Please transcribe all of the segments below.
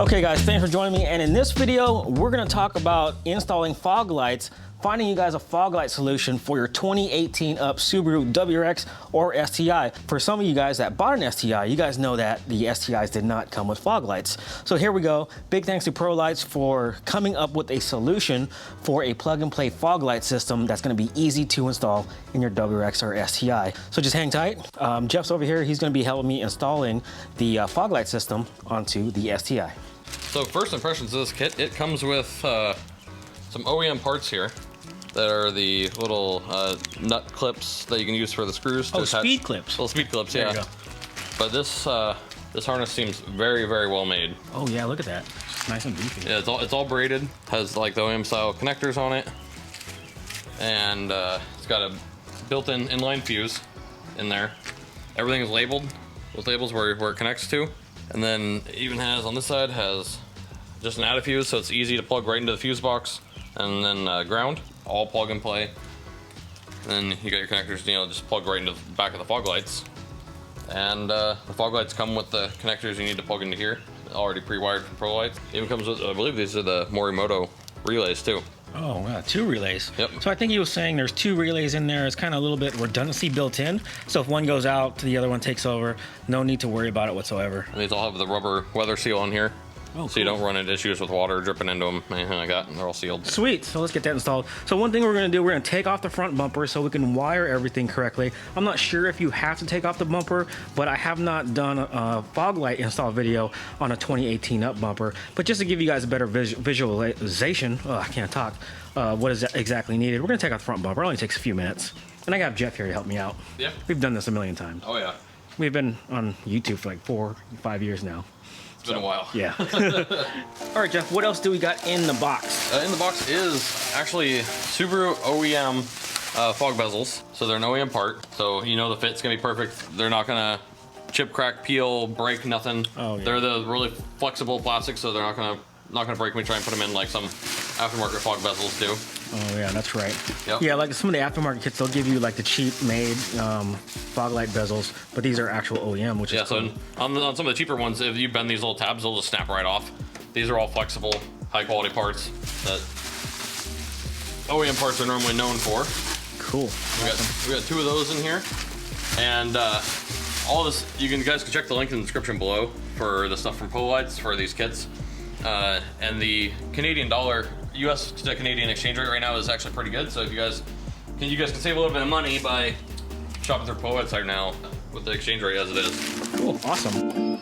Okay guys, thanks for joining me, and in this video we're going to talk about installing fog lights, finding you guys a fog light solution for your 2018 up Subaru WRX or STI. For some of you guys that bought an STI, you guys know that the STIs did not come with fog lights. So here we go. Big thanks to Prolightz for coming up with a solution for a plug and play fog light system that's going to be easy to install in your WRX or STI. So just hang tight. Jeff's over here. He's going to be helping me installing the fog light system onto the STI. So first impressions of this kit, it comes with some OEM parts here that are the little nut clips that you can use for the screws to attach. Speed clips. Little speed clips, there yeah. You go. But this this harness seems very, very well made. Oh yeah, look at that. It's nice and beefy. Yeah, it's all braided. Has like the OEM style connectors on it, and it's got a built-in inline fuse in there. Everything is labeled with labels where it connects to. And then it even has, on this side, has just an added fuse, so it's easy to plug right into the fuse box. And then ground, all plug and play. And then you got your connectors, you know, just plug right into the back of the fog lights. And the fog lights come with the connectors you need to plug into here, already pre-wired from Prolightz. It even comes with, I believe these are the Morimoto relays too. Oh, wow, 2 relays. Yep. So I think he was saying there's 2 relays in there. It's kind of a little bit redundancy built in. So if one goes out, the other one takes over. No need to worry about it whatsoever. And these all have the rubber weather seal on here. Oh, so you don't run into issues with water dripping into them, anything like that. They're all sealed. Sweet. So let's get that installed. So one thing we're going to do, we're going to take off the front bumper so we can wire everything correctly. I'm not sure if you have to take off the bumper, but I have not done a fog light install video on a 2018 up bumper. But just to give you guys a better visualization, I can't talk, what is exactly needed. We're going to take off the front bumper. It only takes a few minutes. And I got Jeff here to help me out. Yeah. We've done this a million times. Oh yeah. We've been on YouTube for like 4 or 5 years now. It's been a while. Yeah. All right, Jeff, what else do we got in the box? In the box is actually Subaru OEM fog bezels. So they're an OEM part. So you know the fit's gonna be perfect. They're not gonna chip, crack, peel, break, nothing. Oh, yeah. They're the really flexible plastic, so they're not gonna break when you try and put them in like some aftermarket fog bezels do. Oh yeah, that's right. Yep. Yeah, like some of the aftermarket kits, they'll give you like the cheap made fog light bezels, but these are actual OEM, which is cool. So on some of the cheaper ones, if you bend these little tabs, they'll just snap right off. These are all flexible, high quality parts that OEM parts are normally known for. Cool. We got 2 of those in here, and all this you guys can check the link in the description below for the stuff from Prolightz for these kits. And the Canadian dollar, US to Canadian exchange rate right now is actually pretty good. So if you guys can save a little bit of money by shopping through Prolightz right now with the exchange rate as it is. Cool, awesome.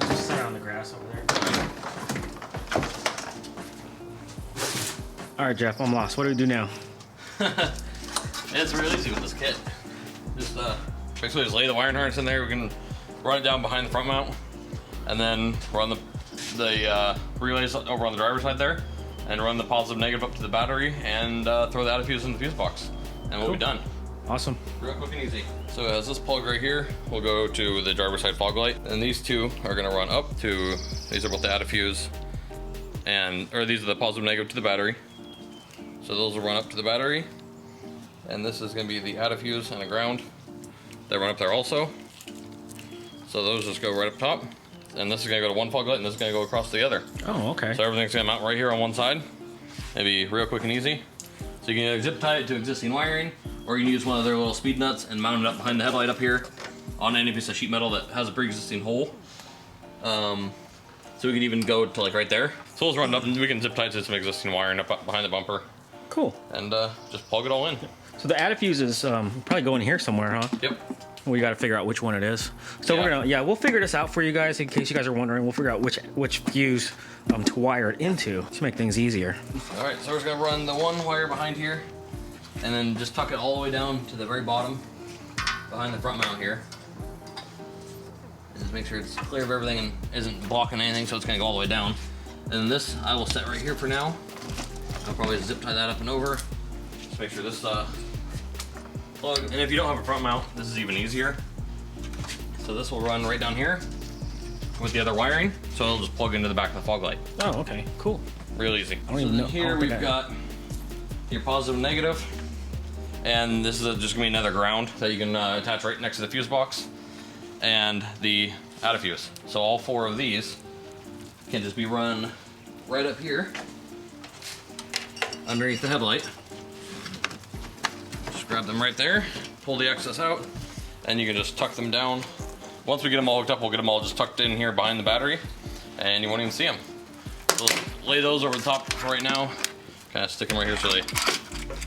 Just sit on the grass over there. All right, Jeff, I'm lost. What do we do now? It's real easy with this kit. Just basically just lay the wiring harness in there. We can run it down behind the front mount, and then run the relays over on the driver's side there, and run the positive negative up to the battery, and throw the added fuse in the fuse box, and we'll be done. Awesome. Real quick and easy. So as this plug right here will go to the driver's side fog light, and these 2 are going to run up to, these are both the added fuse, or these are the positive negative to the battery. So those will run up to the battery, and this is going to be the added fuse and a ground. They run up there also. So those just go right up top, and this is going to go to one fog light, and this is going to go across the other. Oh, okay. So everything's going to mount right here on one side. It'll be real quick and easy. So you can zip tie it to existing wiring, or you can use one of their little speed nuts and mount it up behind the headlight up here on any piece of sheet metal that has a pre-existing hole. So we can even go to like right there. So we'll run it up, and we can zip tie it to some existing wiring up behind the bumper. Cool. And just plug it all in. So the added fuse is probably going here somewhere, huh? Yep. We got to figure out which one it is. So we'll figure this out for you guys in case you guys are wondering. We'll figure out which fuse to wire it into to make things easier. All right, so we're just gonna run the one wire behind here, and then just tuck it all the way down to the very bottom behind the front mount here. And just make sure it's clear of everything and isn't blocking anything, so it's gonna go all the way down. And then this I will set right here for now. I'll probably zip tie that up and over. Just make sure this plug, and if you don't have a front mount, this is even easier. So this will run right down here, with the other wiring, so it'll just plug into the back of the fog light. Oh, okay, cool. Real easy. I don't even know. Here we've got your positive and negative, and this is just gonna be another ground that you can attach right next to the fuse box, and the out of fuse. So all 4 of these can just be run right up here underneath the headlight. Just grab them right there, pull the excess out, and you can just tuck them down. Once we get them all hooked up, we'll get them all just tucked in here behind the battery, and you won't even see them. So lay those over the top for right now. Kind of stick them right here so they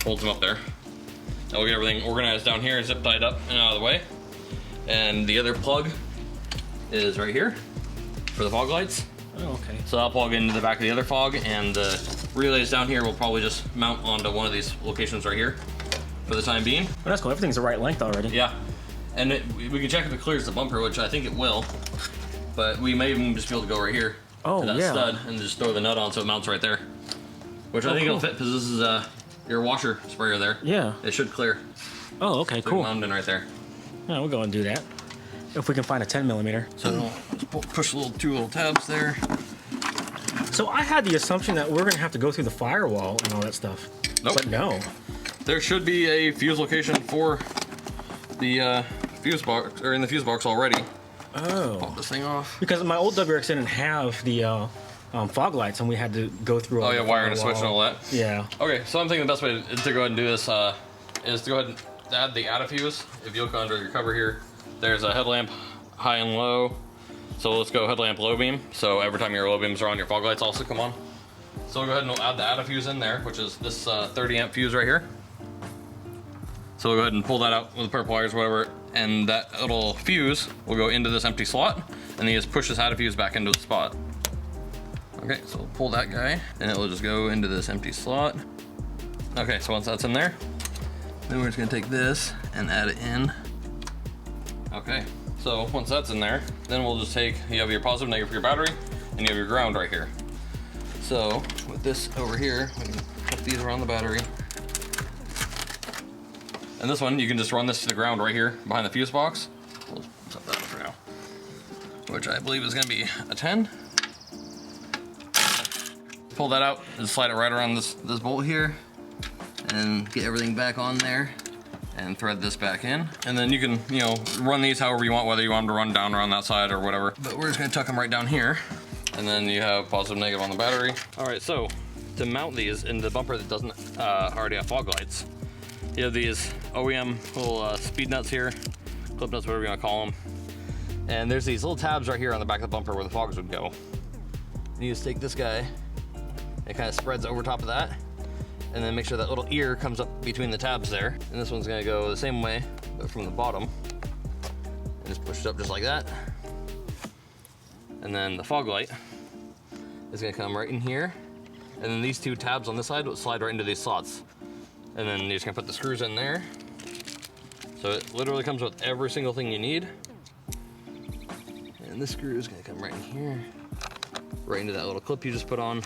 hold them up there. And we'll get everything organized down here, zip tied up and out of the way. And the other plug is right here for the fog lights. Oh, okay. So I'll plug into the back of the other fog, and the relays down here will probably just mount onto one of these locations right here for the time being. Well, that's cool. Everything's the right length already. Yeah, and we can check if it clears the bumper, which I think it will. But we may even just be able to go right here to that stud and just throw the nut on so it mounts right there. Which I think it'll fit because this is your washer sprayer there. Yeah. It should clear. Oh, okay, So cool. mount in right there. Yeah, we'll go and do that. If we can find a 10mm. So just push the 2 little tabs there. So I had the assumption that we're gonna have to go through the firewall and all that stuff. Nope. But no. There should be a fuse location for the fuse box, or in the fuse box already. Oh. Pop this thing off. Because my old WRX didn't have the fog lights, and we had to go through all Oh yeah, wiring the switch and all that. Yeah. Okay, so I'm thinking the best way to go ahead and do this is to go ahead and add the out of fuse. If you look under your cover here, there's a headlamp high and low. So let's go headlamp low beam. So every time your low beams are on, your fog lights also come on. So we'll go ahead and we'll add the out of fuse in there, which is this 30 amp fuse right here. So we'll go ahead and pull that out with the purple wires, whatever, and that little fuse will go into this empty slot, and then you just push this out of fuse back into the spot. Okay, so we'll pull that guy, and it will just go into this empty slot. Okay, so once that's in there, then we're just gonna take this and add it in. Okay, so once that's in there, then we'll just take, you have your positive, negative for your battery, and you have your ground right here. So with this over here, we can put these around the battery. And this one, you can just run this to the ground right here behind the fuse box. We'll set that up for now, which I believe is gonna be a 10. Pull that out and slide it right around this bolt here, and get everything back on there, and thread this back in. And then you can, you know, run these however you want, whether you want them to run down around that side or whatever. But we're just gonna tuck them right down here, and then you have positive, negative on the battery. All right, so to mount these in the bumper that doesn't already have fog lights, you have these OEM little speed nuts here, clip nuts, whatever you want to call them. And there's these little tabs right here on the back of the bumper where the fogs would go. And you just take this guy, it kind of spreads over top of that, and then make sure that little ear comes up between the tabs there. And this one's gonna go the same way, but from the bottom. And just push it up just like that. And then the fog light is gonna come right in here. And then these 2 tabs on this side will slide right into these slots. And then you're just gonna put the screws in there. So it literally comes with every single thing you need. And this screw is gonna come right in here, right into that little clip you just put on.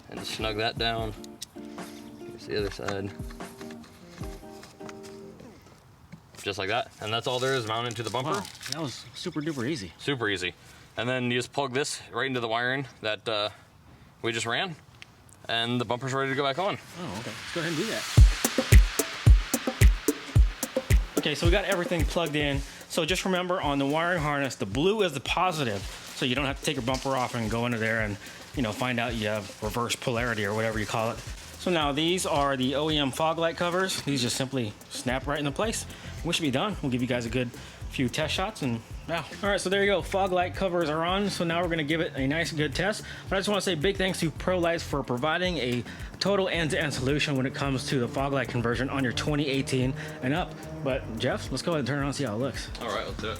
And just snug that down. Here's the other side. Just like that. And that's all there is mounted to the bumper. Wow, that was super duper easy. Super easy. And then you just plug this right into the wiring that we just ran, and the bumper's ready to go back on. Oh, okay. Let's go ahead and do that. Okay, so we got everything plugged in. So just remember, on the wiring harness, the blue is the positive, so you don't have to take your bumper off and go into there and, you know, find out you have reverse polarity or whatever you call it. So now these are the OEM fog light covers. These just simply snap right into place. We should be done. We'll give you guys a good few test shots, and wow. All right, so there you go. Fog light covers are on. So now we're gonna give it a nice good test. But I just wanna say big thanks to Prolightz for providing a total end-to-end solution when it comes to the fog light conversion on your 2018 and up. But Jeff, let's go ahead and turn it on and see how it looks. All right, let's do it.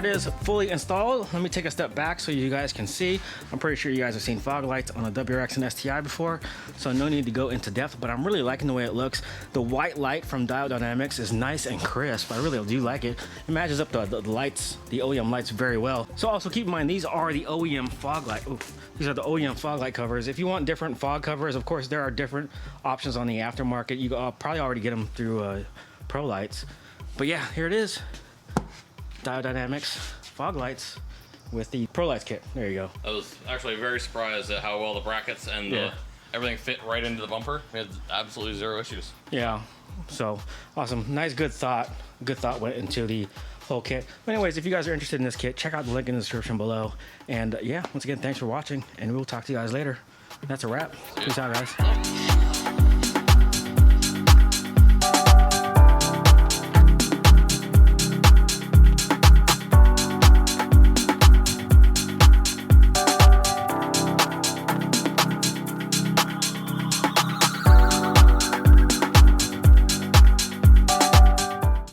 there it is, fully installed. Let me take a step back so you guys can see. I'm pretty sure you guys have seen fog lights on a WRX and STI before, so no need to go into depth, but I'm really liking the way it looks. The white light from Diode Dynamics is nice and crisp. I really do like it. It matches up the lights, the OEM lights very well. So also keep in mind, these are the OEM fog light. Ooh, these are the OEM fog light covers. If you want different fog covers, of course, there are different options on the aftermarket. You probably already get them through Prolightz. But yeah, here it is. Diode Dynamics fog lights with the Prolightz kit. There you go. I was actually very surprised at how well the brackets and everything fit right into the bumper. We had absolutely zero issues. Yeah, so awesome. Nice, good thought. Good thought went into the whole kit. But anyways, if you guys are interested in this kit, check out the link in the description below. And yeah, once again, thanks for watching, and we'll talk to you guys later. That's a wrap. Peace out, guys.